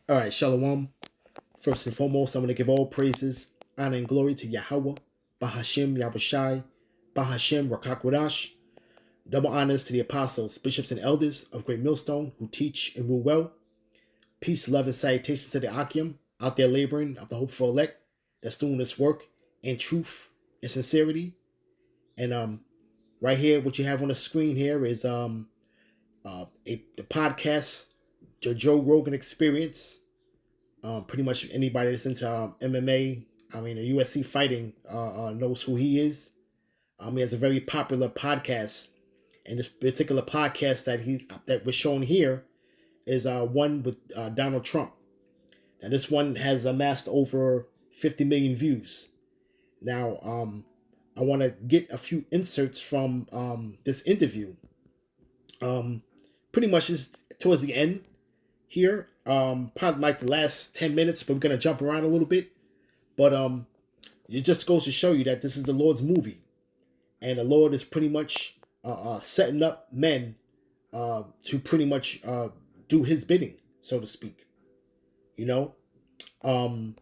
All right, Shalom. First and foremost, I'm going to give all praises, honor, and glory to Yahweh, Bahashim, Yahushai, Bahashim, Rakakwadash. Double honors to the apostles, bishops, and elders of Great Millstone who teach and rule well. Peace, love, and salutations to the Akim out there laboring of the hopeful elect that's doing this work in truth and sincerity. And right here, what you have on the screen here is the podcast, the Joe Rogan Experience. Pretty much anybody that's into MMA, the USC fighting, knows who he is. He has a very popular podcast, and this particular podcast that was shown here is one with Donald Trump. Now this one has amassed over 50 million views. Now I want to get a few inserts from this interview. Pretty much is towards the end here. Probably like the last 10 minutes, but we're gonna jump around a little bit. But it just goes to show you that this is the Lord's movie, and the Lord is pretty much setting up men to pretty much do His bidding, so to speak. You know, I'm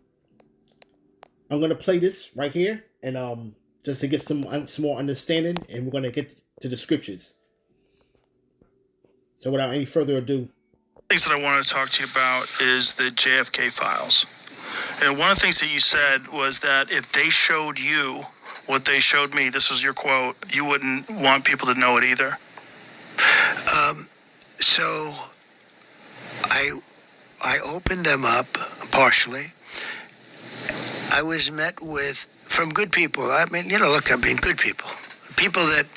gonna play this right here, and just to get some more understanding, and we're gonna get to the scriptures. So without any further ado, things that I wanted to talk to you about is the JFK files. And one of the things that you said was that if they showed you what they showed me, this was your quote, you wouldn't want people to know it either. So I opened them up partially. I was met from good people. Good people. People that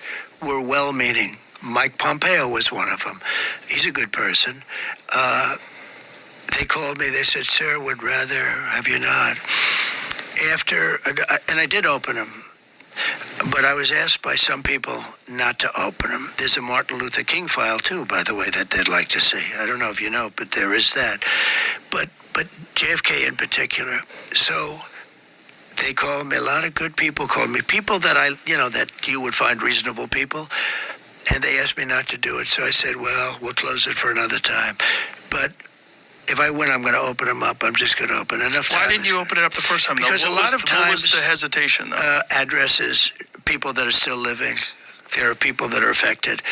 were well-meaning. Mike Pompeo was one of them. He's a good person. They called me. They said, "Sir, would rather have you not." And I did open them, but I was asked by some people not to open them. There's a Martin Luther King file too, by the way, that they'd like to see. I don't know if you know, but there is that. But JFK in particular. So they called me. A lot of good people called me. People that that you would find reasonable people. And they asked me not to do it. So I said, well, we'll close it for another time. But if I win, I'm going to open them up. I'm just going to open enough time. Why didn't you open it up the first time? Because a lot of times, what was the hesitation, though? Addresses, people that are still living. There are people that are affected.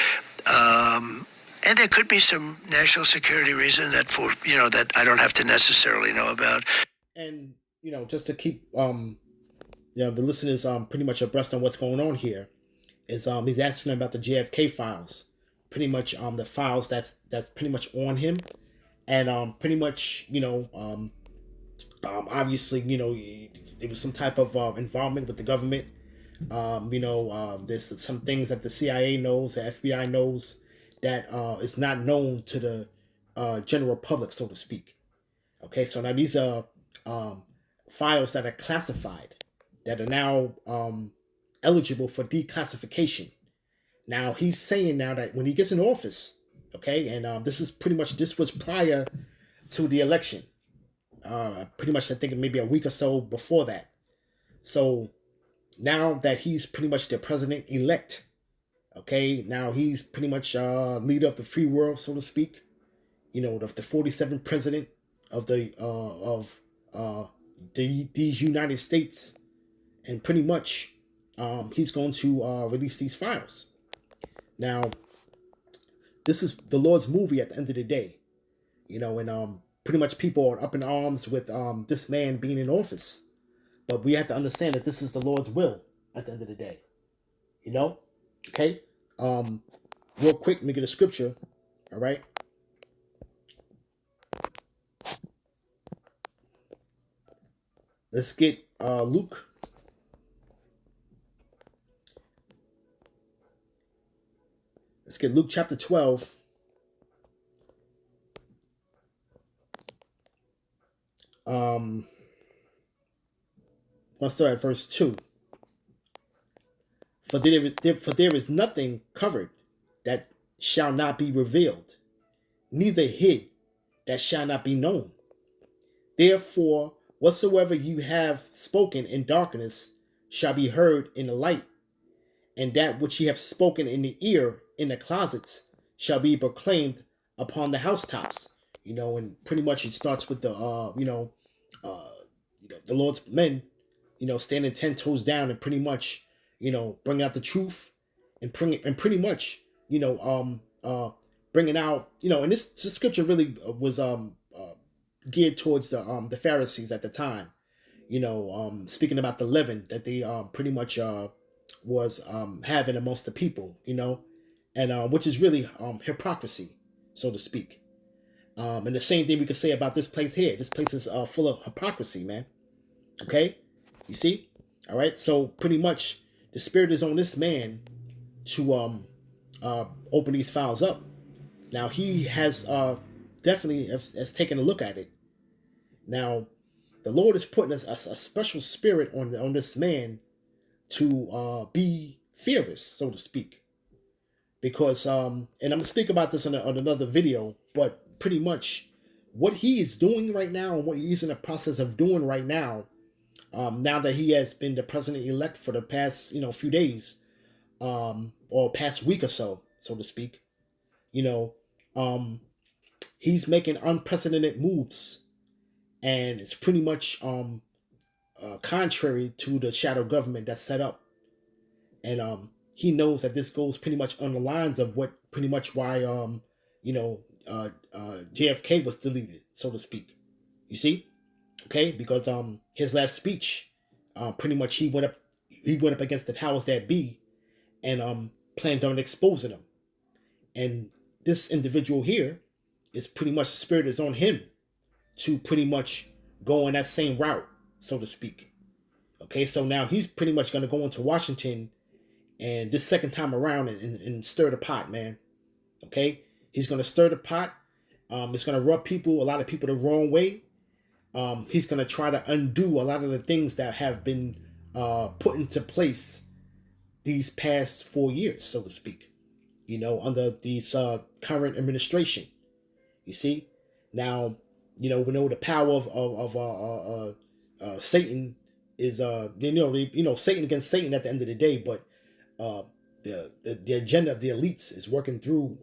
And there could be some national security reason that I don't have to necessarily know about. And, just to keep, the listeners pretty much abreast on what's going on here, is he's asking about the JFK files, pretty much the files that's pretty much on him, and pretty much obviously there was some type of involvement with the government. There's some things that the CIA knows, the FBI knows, that is not known to the general public, so to speak. Okay, so now these are files that are classified, that are now eligible for declassification. Now he's saying now that when he gets in office, okay, and this was prior to the election, pretty much I think maybe a week or so before that. So now that he's pretty much the president elect, okay, now he's pretty much leader of the free world, so to speak. The 47th president of these United States, and pretty much he's going to release these files. Now, this is the Lord's movie at the end of the day, and pretty much people are up in arms with this man being in office, but we have to understand that this is the Lord's will at the end of the day, okay. Real quick, let me get a scripture. All right, let's get Luke. Let's get Luke chapter 12. Let's start at verse 2. For there is nothing covered that shall not be revealed, neither hid that shall not be known. Therefore, whatsoever you have spoken in darkness shall be heard in the light, and that which ye have spoken in the ear in the closets shall be proclaimed upon the housetops. And pretty much it starts with the the Lord's men, standing 10 toes down and pretty much, bring out the truth and pretty much, bringing out, and this scripture really was geared towards the Pharisees at the time, speaking about the leaven that they pretty much was having amongst the people, and which is really hypocrisy, so to speak. And the same thing we could say about this place here. This place is full of hypocrisy, man. Okay, you see, all right. So pretty much, the spirit is on this man to open these files up. Now he has definitely has taken a look at it. Now, the Lord is putting a special spirit on this man to be fearless, so to speak, because and I'm gonna speak about this on another video, but pretty much what he is doing right now and what he's in the process of doing right now, now that he has been the president-elect for the past few days, or past week or so to speak, you know, he's making unprecedented moves, and it's pretty much contrary to the shadow government that's set up, and he knows that this goes pretty much on the lines of what pretty much why JFK was deleted, so to speak. You see, okay, because his last speech, pretty much he went up against the powers that be, and planned on exposing them, and this individual here is pretty much the spirit is on him to pretty much go on that same route, so to speak. Okay, so now he's pretty much going to go into Washington, and this second time around, and stir the pot, man. Okay, he's going to stir the pot. It's going to rub a lot of people the wrong way. He's going to try to undo a lot of the things that have been put into place these past 4 years, so to speak, under these current administration. You see, now, we know the power of Satan is Satan against Satan at the end of the day, but the agenda of the elites is working through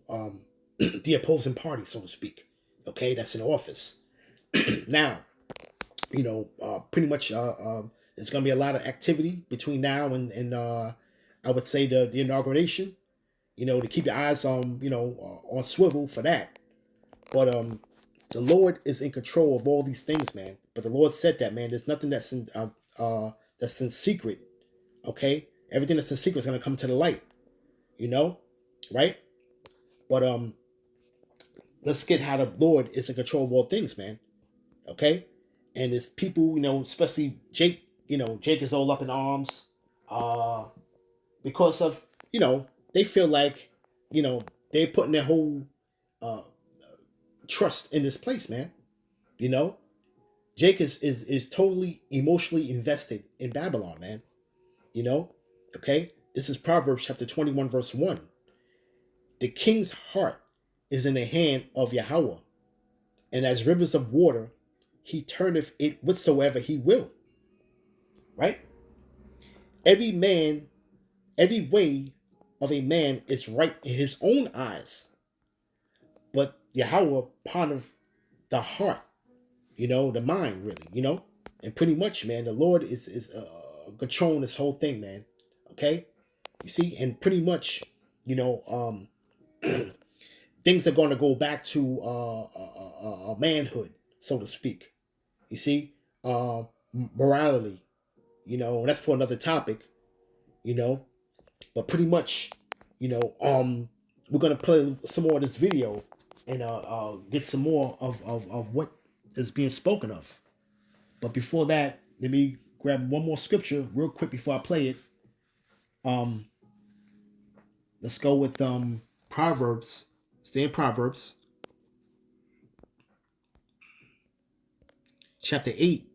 the opposing party, so to speak. Okay, that's in office now. Pretty much there's gonna be a lot of activity between now and I would say the inauguration. To keep your eyes on on swivel for that. But the Lord is in control of all these things, man. But the Lord said that, man. There's nothing that's in secret. Okay, everything that's in secret is gonna come to the light. Right? But let's get how the Lord is in control of all things, man. Okay, and it's people, especially Jake. Jake is all up in arms, because of they feel like they're putting their whole uh trust in this place, man. Jake is totally emotionally invested in Babylon, man. Okay, this is Proverbs chapter 21 verse 1. The king's heart is in the hand of Yahweh, and as rivers of water he turneth it whatsoever he will. Right? Every way of a man is right in his own eyes, but Yahweh pondereth the heart, the mind, really, and pretty much, man, the Lord is controlling this whole thing, man. Okay, you see, and pretty much, things are going to go back to manhood, so to speak. You see, morality, that's for another topic, but pretty much, we're gonna play some more of this video and get some more of what is being spoken of. But before that, let me grab one more scripture real quick before I play it. Let's go with Proverbs. Stay in Proverbs, chapter 8.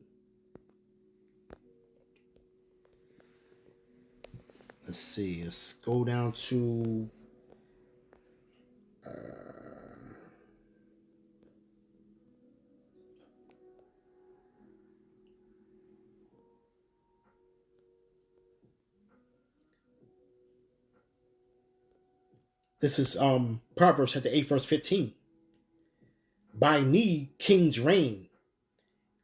Let's see. Let's go down to this is Proverbs chapter 8 verse 15. By me kings reign,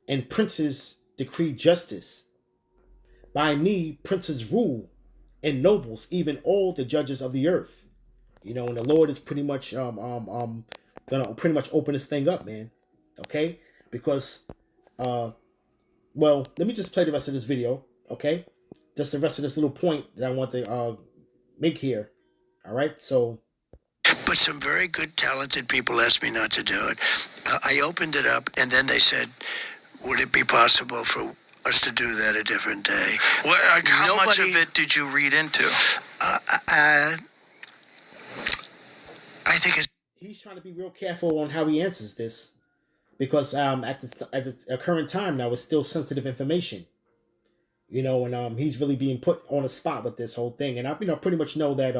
and princes decree justice. By me princes rule, and nobles, even all the judges of the earth. You know, and the Lord is pretty much gonna pretty much open this thing up, man. Okay? Because well, let me just play the rest of this video, okay? Just the rest of this little point that I want to make here. All right, so. But some very good, talented people asked me not to do it. I opened it up, and then they said, would it be possible for us to do that a different day? How much of it did you read into? I think it's... He's trying to be real careful on how he answers this, because at the current time now, it's still sensitive information. You know, and he's really being put on a spot with this whole thing. And I, pretty much know that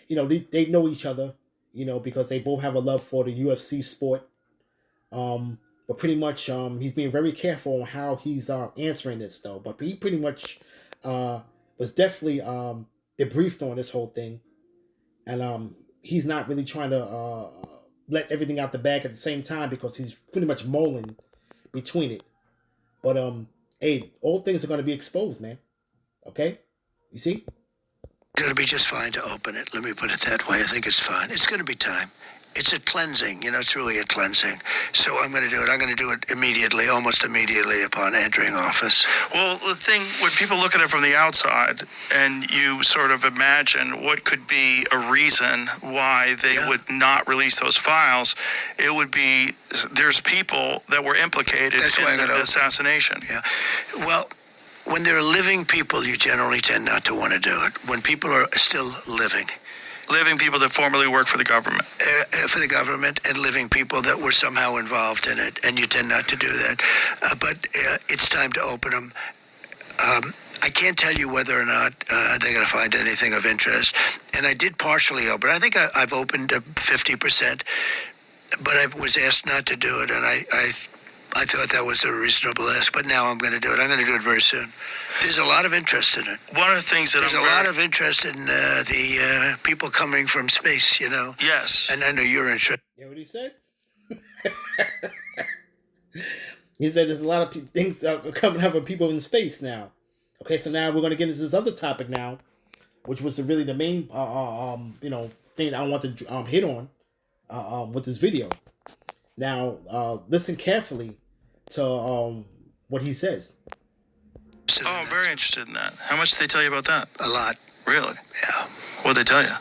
they know each other, because they both have a love for the UFC sport. But pretty much he's being very careful on how he's answering this, though. But he pretty much was definitely debriefed on this whole thing, and he's not really trying to let everything out the bag at the same time, because he's pretty much mulling between it. But hey, all things are going to be exposed, man. Okay, you see? It's going to be just fine to open it. Let me put it that way. I think it's fine. It's going to be time. It's a cleansing. It's really a cleansing. So I'm going to do it. I'm going to do it immediately, almost immediately upon entering office. Well, the thing, when people look at it from the outside and you sort of imagine what could be a reason why they would not release those files, it would be there's people that were implicated in the assassination. Yeah. Well, when there are living people, you generally tend not to want to do it. When people are still living people that formerly worked for the government. And living people that were somehow involved in it, and you tend not to do that. But it's time to open them. I can't tell you whether or not they're going to find anything of interest. And I did partially open. I think I've opened 50%, but I was asked not to do it, and I thought that was a reasonable ask, but now I'm going to do it. I'm going to do it very soon. There's a lot of interest in it. One of the things that there's a lot of interest in the people coming from space, Yes. And I know you're interested. You know what he said? He said there's a lot of things that are coming up with people in space now. Okay, so now we're going to get into this other topic now, which was really the main, thing that I want to hit on with this video. Now, listen carefully to what he says. Oh, I'm very interested in that. How much did they tell you about that? A lot. Really? Yeah. What'd they tell you?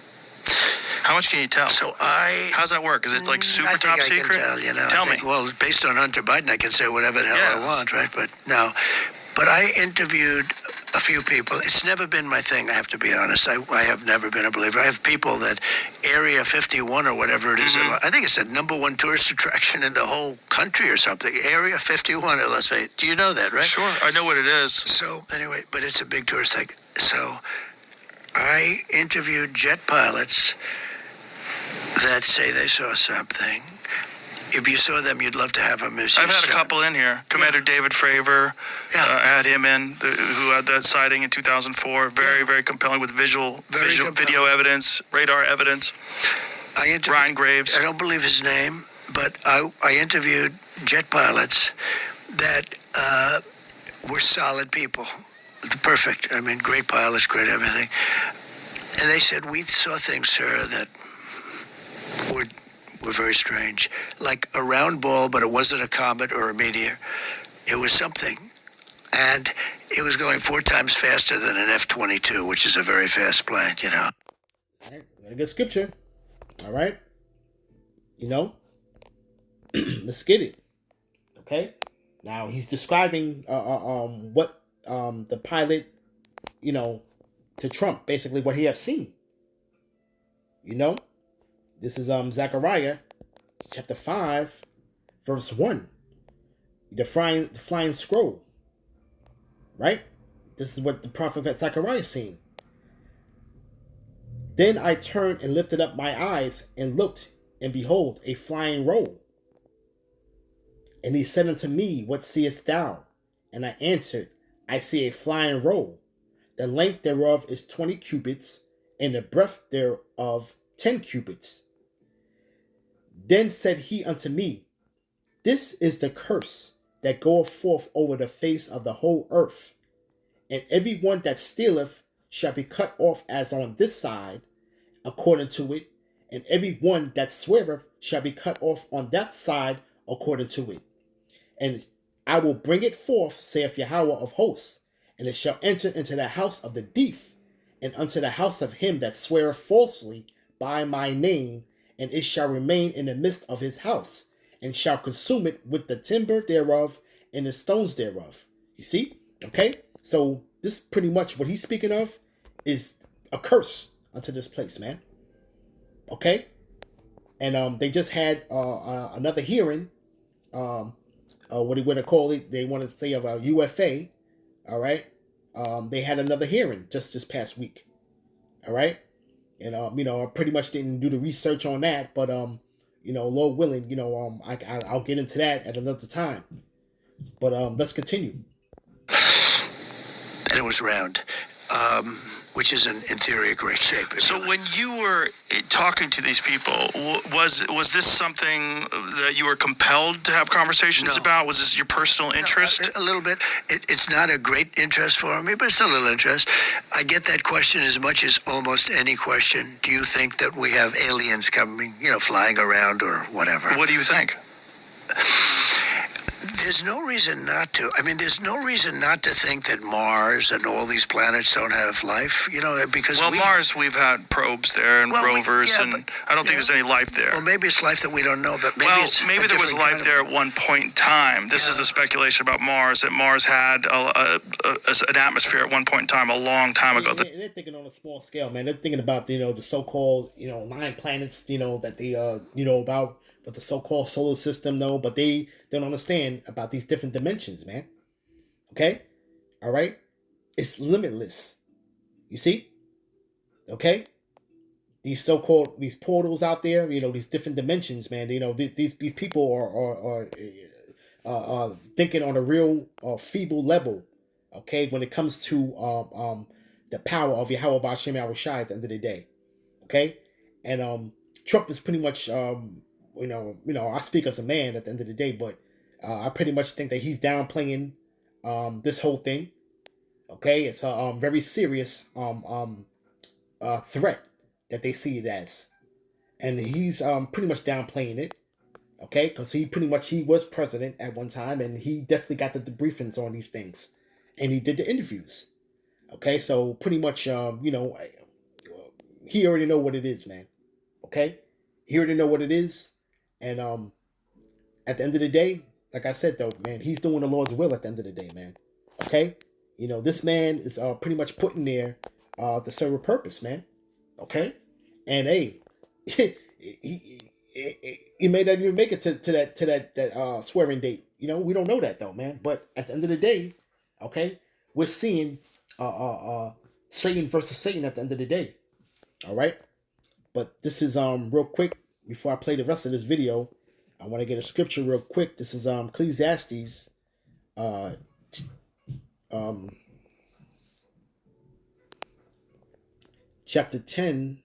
How much can you tell? So how's that work? Is it like super top secret? I can tell, Tell me. Well, based on Hunter Biden, I can say whatever the hell I want, right? But no. But I interviewed a few people. It's never been my thing, I have to be honest. I have never been a believer. I have people that Area 51 or whatever it is, I think it's the #1 tourist attraction in the whole country or something. Area 51 at Las Vegas. Do you know that, right? Sure, I know what it is. So anyway, but it's a big tourist thing. So I interviewed jet pilots that say they saw something. If you saw them, you'd love to have them as I've had a couple in here. Commander David Fravor, had him in, who had that sighting in 2004. Very, very compelling with visual video evidence, radar evidence. Ryan Graves. I don't believe his name, but I interviewed jet pilots that were solid people. Perfect. I mean, great pilots, great everything. And they said, we saw things, sir, that were very strange. Like a round ball, but it wasn't a comet or a meteor. It was something. And it was going 4 times faster than an F-22, which is a very fast plane, All right, a good scripture. All right. Let's get it. Okay. Now he's describing what the pilot, to Trump, basically what he has seen. This is Zechariah chapter 5, verse 1. The flying scroll. Right? This is what the prophet Zechariah seen. Then I turned and lifted up my eyes and looked, and behold, a flying roll. And he said unto me, what seest thou? And I answered, I see a flying roll. The length thereof is 20 cubits, and the breadth thereof 10 cubits. Then said he unto me, This is the curse that goeth forth over the face of the whole earth. And every one that stealeth shall be cut off as on this side, according to it, and every one that sweareth shall be cut off on that side, according to it. And I will bring it forth, saith Yahweh of hosts, and it shall enter into the house of the thief, and unto the house of him that sweareth falsely by my name, and it shall remain in the midst of his house, and shall consume it with the timber thereof and the stones thereof. You see? Okay? So this pretty much what he's speaking of is a curse unto this place, man. Okay? And they just had another hearing. What do you want to call it? They want to say of a UFA. All right? They had another hearing just this past week. All right? And I pretty much didn't do the research on that, but Lord willing, I'll get into that at another time. But let's continue. And it was round, which is in theory a great shape. So when you were talking to these people, was this something that you were compelled to have conversations No. about? Was this your personal interest? A little bit. It's not a great interest for me, but it's a little interest. I get that question as much as almost any question. Do you think that we have aliens coming, flying around or whatever? What do you think? There's no reason not to. I mean, there's no reason not to think that Mars and all these planets don't have life, because Mars, we've had probes there and rovers, and I don't think there's any life there. Well, maybe it's life that we don't know, but maybe there was life there at one point in time. This is a speculation about Mars, that Mars had an atmosphere at one point in time, a long time ago. And they're thinking on a small scale, man. They're thinking about, the so-called, 9 planets, that they, about what the so-called solar system know, but they don't understand about these different dimensions, man. Okay? All right? It's limitless. You see? Okay? These so-called, these portals out there, these different dimensions, man. These people are thinking on a real feeble level, okay, when it comes to the power of Yahweh B'Shem Yahushai at the end of the day. Okay? And Trump is pretty much I speak as a man at the end of the day, but I pretty much think that he's downplaying this whole thing. Okay, it's a very serious threat that they see it as, and he's pretty much downplaying it. Okay, because he was president at one time, and he definitely got the debriefings on these things, and he did the interviews. Okay, so pretty much he already know what it is, man. Okay, he already know what it is. And at the end of the day, like I said, though, man, he's doing the Lord's will at the end of the day, man. Okay? This man is pretty much put in there to serve a purpose, man. Okay? And hey, he may not even make it to that swearing date. We don't know that, though, man. But at the end of the day, okay, we're seeing Satan versus Satan at the end of the day. All right? But this is real quick. Before I play the rest of this video, I want to get a scripture real quick. This is Ecclesiastes, chapter 10.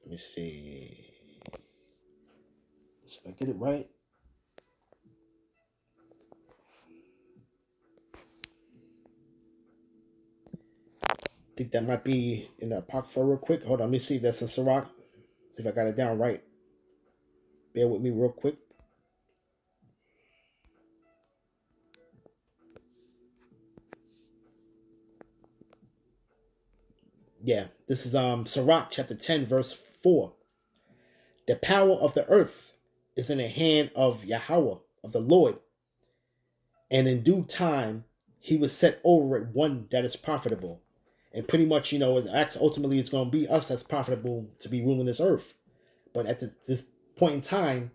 Let me see. Should I get it right? I think that might be in the Apocrypha real quick. Hold on, let me see if that's in Sirach. See if I got it down right. Bear with me real quick. Yeah, this is Sirach chapter 10, verse 4. The power of the earth is in the hand of Yahweh, of the Lord. And in due time, he will set over it one that is profitable. And pretty much, ultimately it's going to be us that's profitable to be ruling this earth. But at this point in time,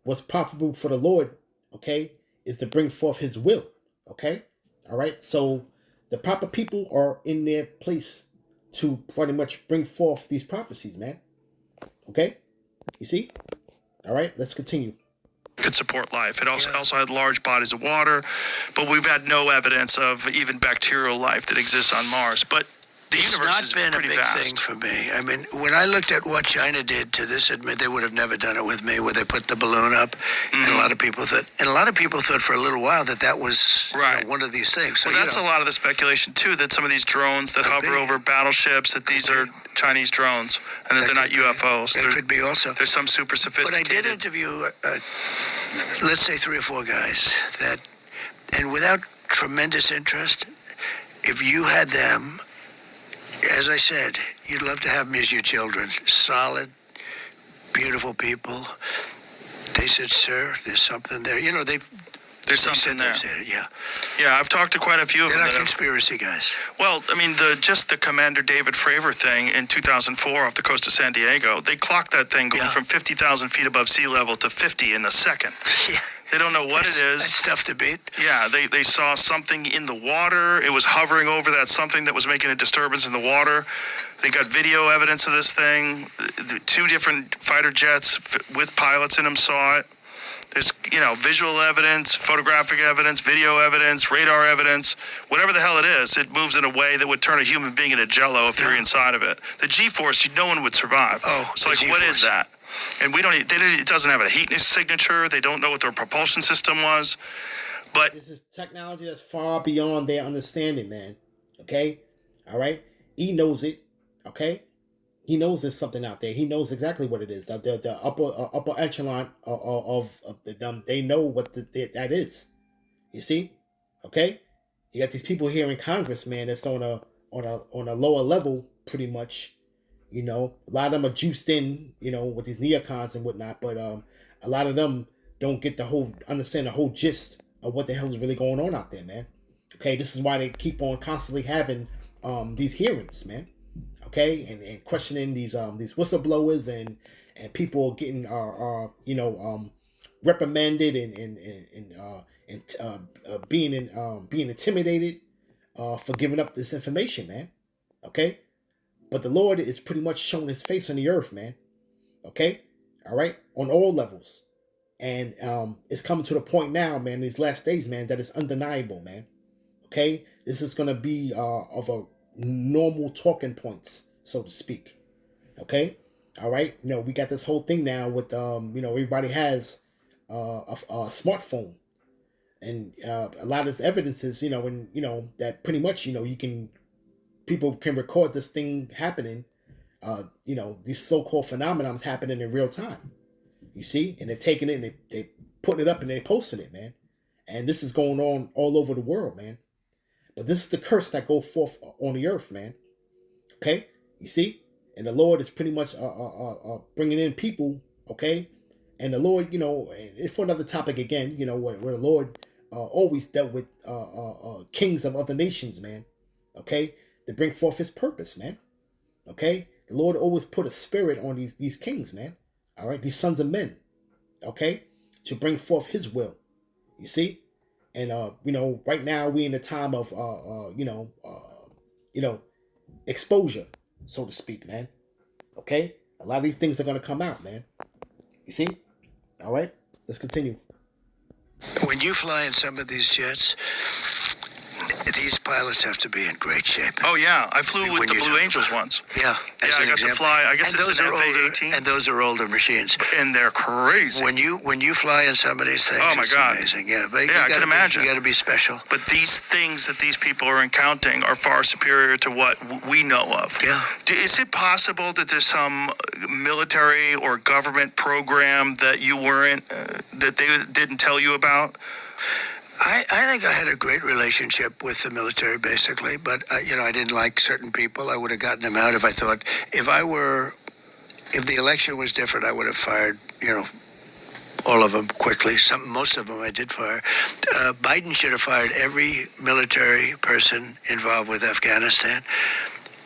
what's profitable for the Lord, okay, is to bring forth his will, okay? All right? So the proper people are in their place to pretty much bring forth these prophecies, man. Okay? You see? All right, let's continue. Could support life. It also had large bodies of water, but we've had no evidence of even bacterial life that exists on Mars. But The It's universe not is been a pretty big vast. thing for me. I mean, when I looked at what China did to this, they would have never done it with me, where they put the balloon up, and a lot of people thought for a little while that was Right. one of these things. So Well, that's a lot of the speculation too. That some of these drones that Could hover be. over battleships, that these are Chinese drones, and that they're not UFOs. It They're, could be also. they're some super But I sophisticated. did interview, let's say 3 or 4 guys that, and without tremendous interest, if you had them, as I said, you'd love to have them as your children. Solid, beautiful people. They said, "Sir, there's something there." You know, There's something there. they've said it, yeah. Yeah, I've talked to quite a few of They're them. not that have- conspiracy guys. Well, I mean, just the Commander David Fravor thing in 2004 off the coast of San Diego, they clocked that thing going Yeah. from 50,000 feet above sea level to 50 in a second. Yeah. They don't know what it That's is. tough to beat. Yeah, they saw something in the water. It was hovering over that something that was making a disturbance in the water. They got video evidence of this thing. The 2 different fighter jets with pilots in them saw it. There's, visual evidence, photographic evidence, video evidence, radar evidence, whatever the hell it is. It moves in a way that would turn a human being into jello if they're Yeah. inside of it. The G-force, no one would survive. Oh, so the what is G-force. that? And it doesn't have a heat signature. They don't know what their propulsion system was. But This is technology that's far beyond their understanding, man. Okay? All right? He knows it. Okay? He knows there's something out there. He knows exactly what it is. The upper echelon of them, they know what that is. You see? Okay? You got these people here in Congress, man, that's on a lower level, pretty much. A lot of them are juiced in, with these neocons and whatnot, but a lot of them don't get understand the whole gist of what the hell is really going on out there, man. Okay, this is why they keep on constantly having these hearings, man. Okay, and questioning these whistleblowers and people getting reprimanded and being intimidated for giving up this information, man. Okay. But the Lord is pretty much showing his face on the earth, man. Okay? All right? On all levels. And it's coming to the point now, man, these last days, man, that it's undeniable, man. Okay? This is going to be of a normal talking points, so to speak. Okay? All right? We got this whole thing now with, everybody has a smartphone. And a lot of this evidence is, that pretty much, people can record this thing happening, these so-called phenomena happening in real time. You see? And they're taking it and they putting it up and they posting it, man. And this is going on all over the world, man. But this is the curse that go forth on the earth, man. Okay? You see? And the Lord is pretty much bringing in people, okay? And the Lord, it's for another topic again, where the Lord always dealt with kings of other nations, man. Okay? To bring forth his purpose, man. Okay? The Lord always put a spirit on these kings, man. All right? These sons of men. Okay? To bring forth his will. You see? And, right now we in a time of, exposure, so to speak, man. Okay? A lot of these things are going to come out, man. You see? All right? Let's continue. When you fly in some of these jets, these pilots have to be in great shape. oh yeah, I flew When with the you Blue talk Angels about- once. Yeah, Yeah, I got to fly. I guess and it's those an are older, FA-18, and those are older machines. and they're crazy. When you fly in some of these things, Oh, my it's God. amazing. Yeah, but Yeah, I can imagine. You got to be special. But these things that these people are encountering are far superior to what we know of. Yeah. Is it possible that there's some military or government program that you weren't, that they didn't tell you about? I think I had a great relationship with the military, basically. But I didn't like certain people. I would have gotten them out if I thought if the election was different, I would have fired all of them quickly. Most of them I did fire. Biden should have fired every military person involved with Afghanistan.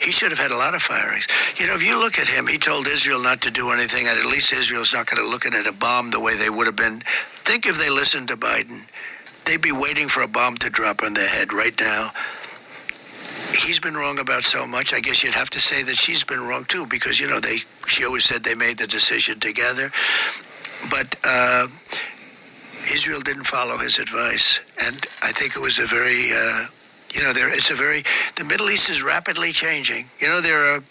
He should have had a lot of firings. If you look at him, he told Israel not to do anything, and at least Israel's not going to look at a bomb the way they would have been. Think if they listened to Biden. They'd be waiting for a bomb to drop on their head right now. He's been wrong about so much. I guess you'd have to say that she's been wrong too, because she always said they made the decision together. But Israel didn't follow his advice, and I think it was a very You know, the Middle East is rapidly changing. You know, there are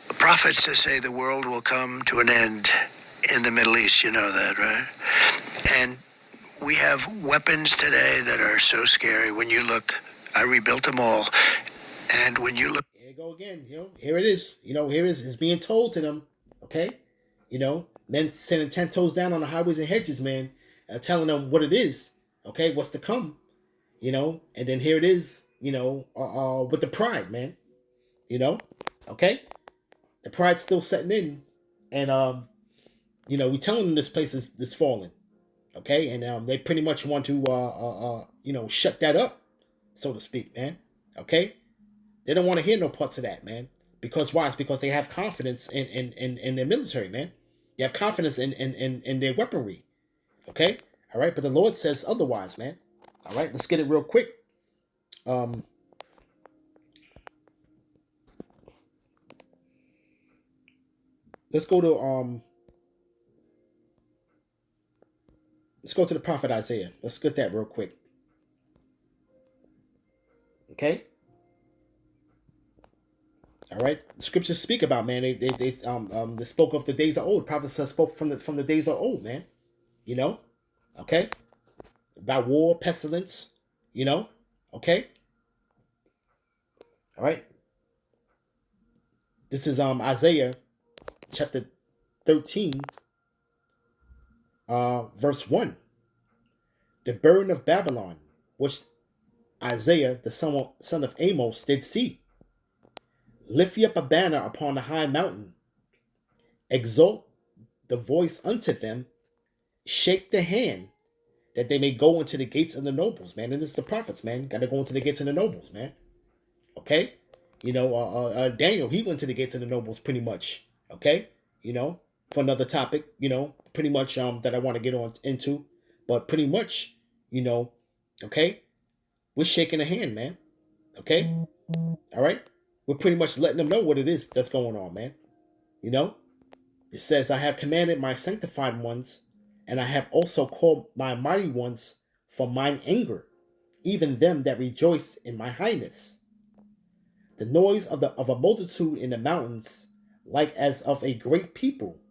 prophets that say the world will come to an end in the Middle East. You know that, right? And we have weapons today that are so scary. When you look, I rebuilt them all. And when you look, Here you go again. Here it is. Here it is. It's being told to them. Okay, men sending 10 toes down on the highways and hedges, man, telling them what it is. Okay, what's to come. And then here it is. With the pride, man. Okay, the pride's still setting in, and we telling them this place is falling. Okay, and they pretty much want to shut that up, so to speak, man. Okay. They don't want to hear no parts of that, man. Because why? It's because they have confidence in their military, man. They have confidence in their weaponry. Okay? All right? But the Lord says otherwise, man. All right? Let's get it real quick. Let's go to the prophet Isaiah. Let's get that real quick. Okay? All right, the scriptures speak about, man. They spoke of the days of old. Prophets spoke from the days of old, man. Okay, about war, pestilence. Okay. All right. This is Isaiah chapter 13, verse 1. The burden of Babylon, which Isaiah the son of Amos did see. Lift ye up a banner upon the high mountain. Exalt the voice unto them. Shake the hand, that they may go into the gates of the nobles, man. And it's the prophets, man. Got to go into the gates of the nobles, man. Okay? Daniel, he went to the gates of the nobles pretty much. Okay? For another topic, pretty much that I want to get on into. But pretty much, okay? We're shaking a hand, man. Okay? All right? We're pretty much letting them know what it is that's going on, man. It says, I have commanded my sanctified ones, and I have also called my mighty ones for mine anger, even them that rejoice in my highness. The noise of a multitude in the mountains, like as of a great people,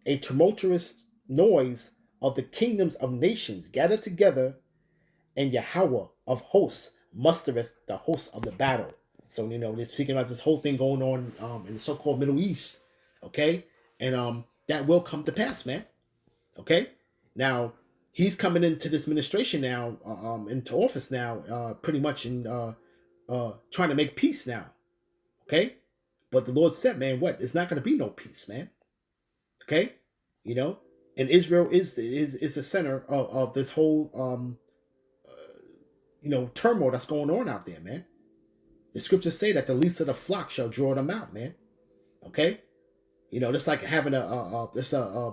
a tumultuous noise of the kingdoms of nations gathered together, and Yahweh of hosts mustereth the hosts of the battle. So, they're speaking about this whole thing going on in the so-called Middle East, okay? And that will come to pass, man, okay? Now, he's coming into this administration now, into office now, pretty much in trying to make peace now, okay? But the Lord said, man, what? It's not going to be no peace, man, okay? And Israel is the center of this whole, turmoil that's going on out there, man. The scriptures say that the least of the flock shall draw them out, man. Okay, that's like having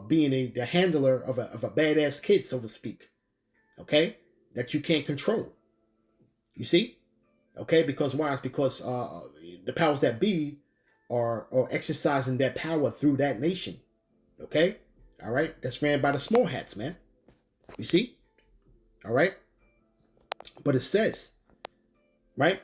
being the handler of a badass kid, so to speak. Okay, that you can't control. You see, okay, because why? It's because the powers that be are exercising that power through that nation. Okay, all right, that's ran by the small hats, man. You see, all right, but it says, right.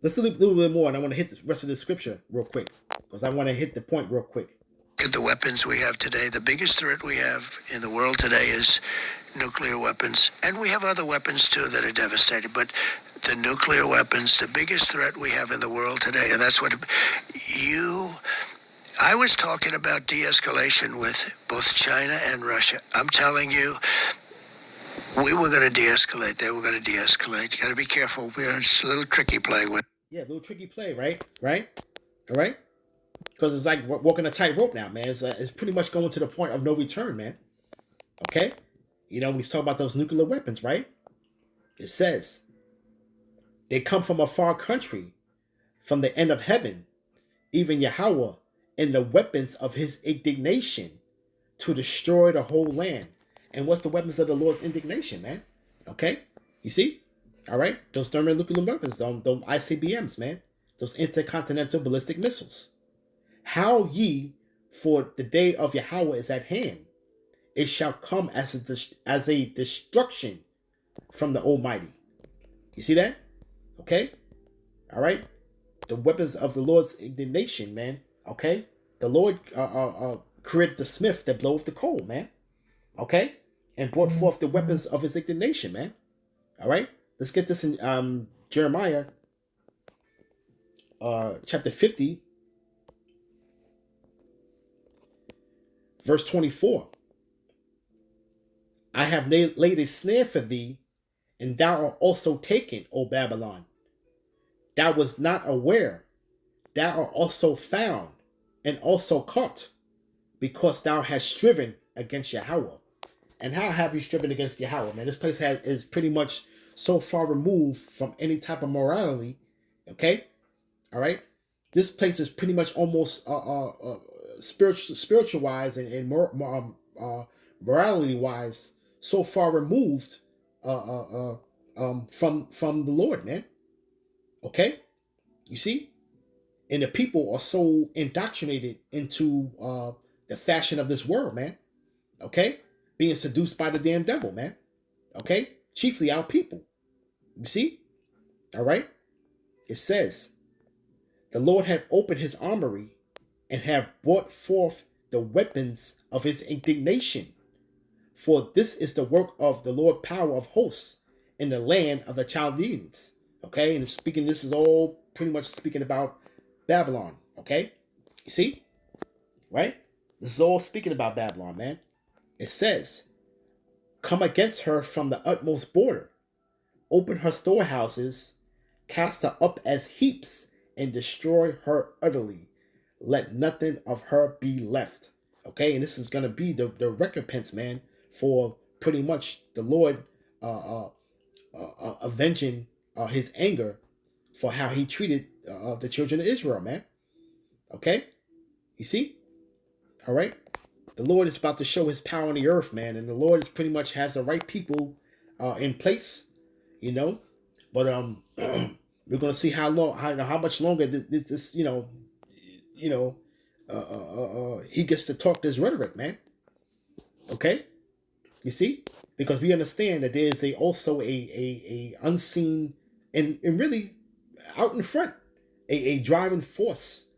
Let's do a little bit more, and I want to hit the rest of the scripture real quick, because I want to hit the point real quick. Look at the weapons we have today. The biggest threat we have in the world today is nuclear weapons. And we have other weapons, too, that are devastating. But the nuclear weapons, the biggest threat we have in the world today, and that's what I was talking about de-escalation with both China and Russia. I'm telling you, we were going to de-escalate. They were going to de-escalate. You got to be careful. It's a little tricky playing with. Yeah, a little tricky play, right? All right? Because it's like walking a tightrope now, man. It's pretty much going to the point of no return, man. Okay? We talk about those nuclear weapons, right? It says, they come from a far country, from the end of heaven, even Yahweh, and the weapons of his indignation to destroy the whole land. And what's the weapons of the Lord's indignation, man? Okay? You see? All right? Those thermonuclear weapons, those ICBMs, man. Those intercontinental ballistic missiles. How ye, for the day of Yahweh is at hand. It shall come as a destruction from the Almighty. You see that? Okay? All right? The weapons of the Lord's indignation, man. Okay? The Lord created the smith that bloweth the coal, man. Okay? And brought forth the weapons of his indignation, man. All right? Let's get this in Jeremiah chapter 50, verse 24. I have laid a snare for thee, and thou art also taken, O Babylon. Thou was not aware, thou art also found, and also caught, because thou hast striven against Yahweh. And how have you striven against Yahweh, man? This place is pretty much so far removed from any type of morality. Okay, all right. This place is pretty much almost spiritual wise and morality wise, so far removed from the Lord, man. Okay, you see, and the people are so indoctrinated into the fashion of this world, man. Okay, being seduced by the damn devil, man. Okay, chiefly our people. You see, all right. It says, the Lord hath opened his armory and have brought forth the weapons of his indignation. For this is the work of the Lord power of hosts in the land of the Chaldeans. Okay, and speaking, this is all pretty much speaking about Babylon. Okay, you see, right? This is all speaking about Babylon, man. It says, come against her from the utmost border, open her storehouses, cast her up as heaps, and destroy her utterly. Let nothing of her be left. Okay, and this is going to be the recompense, man, for pretty much the Lord avenging his anger for how he treated the children of Israel, man. Okay, you see? All right, the Lord is about to show his power on the earth, man, and the Lord is pretty much has the right people in place, you know. But we're gonna see how much longer this he gets to talk this rhetoric, man. Okay, you see, because we understand that there's also a unseen and really out in front a driving force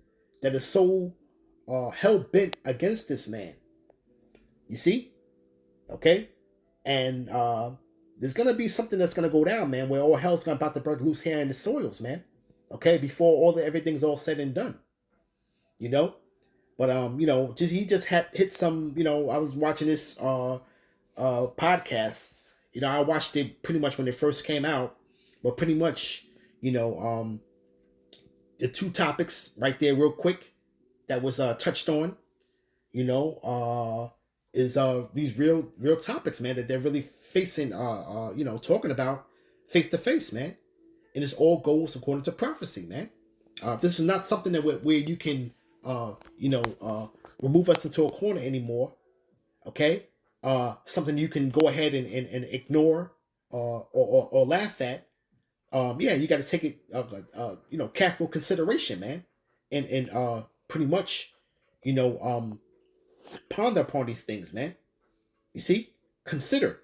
that is so hell bent against this man. You see, okay, and there's gonna be something that's gonna go down, man, where all hell's gonna about to break loose here in the soils, man. Okay, before everything's all said and done, you know. But he just hit some. I was watching this podcast. I watched it pretty much when it first came out, but pretty much, the two topics right there, real quick, that was touched on, is these real topics, man, that they're really facing, talking about face to face, man, and this all goes according to prophecy, man. This is not something that where you can, remove us into a corner anymore. Okay, something you can go ahead and ignore or laugh at. Yeah, you got to take it, careful consideration, man, and pretty much, ponder upon these things, man. You see, consider.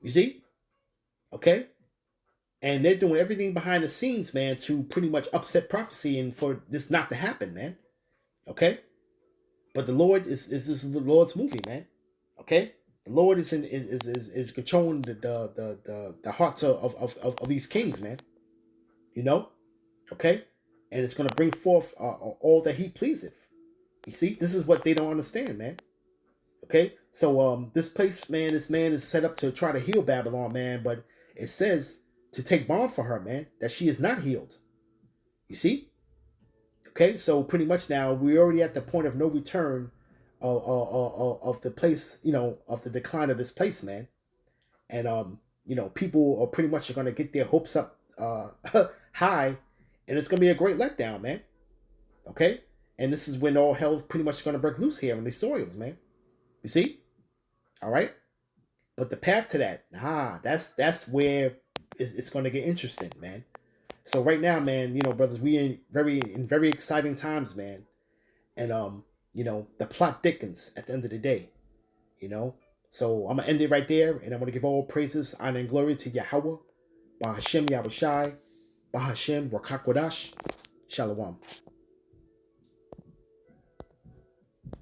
You see, okay, and they're doing everything behind the scenes, man, to pretty much upset prophecy and for this not to happen, man. Okay, but the Lord is this is the Lord's movie, man. Okay, the Lord is controlling the hearts of these kings, man. Okay, and it's gonna bring forth all that He pleaseth. You see, this is what they don't understand, man. Okay, so this man is set up to try to heal Babylon, man, but it says to take bond for her, man, that she is not healed. You see? Okay, so pretty much now we're already at the point of no return of the place, of the decline of this place, man. And people are pretty much going to get their hopes up high, and it's going to be a great letdown, man. Okay, and this is when all hell's pretty much going to break loose here in these soils, man. You see? All right, but the path to that, that's where it's going to get interesting, man. So right now, man, brothers, we in very exciting times, man. And the plot thickens at the end of the day. So I'm gonna end it right there, and I'm gonna give all praises, honor, and glory to Yahweh, Bahashem Yahushai, Bahashem Rakakwadash. Shalom.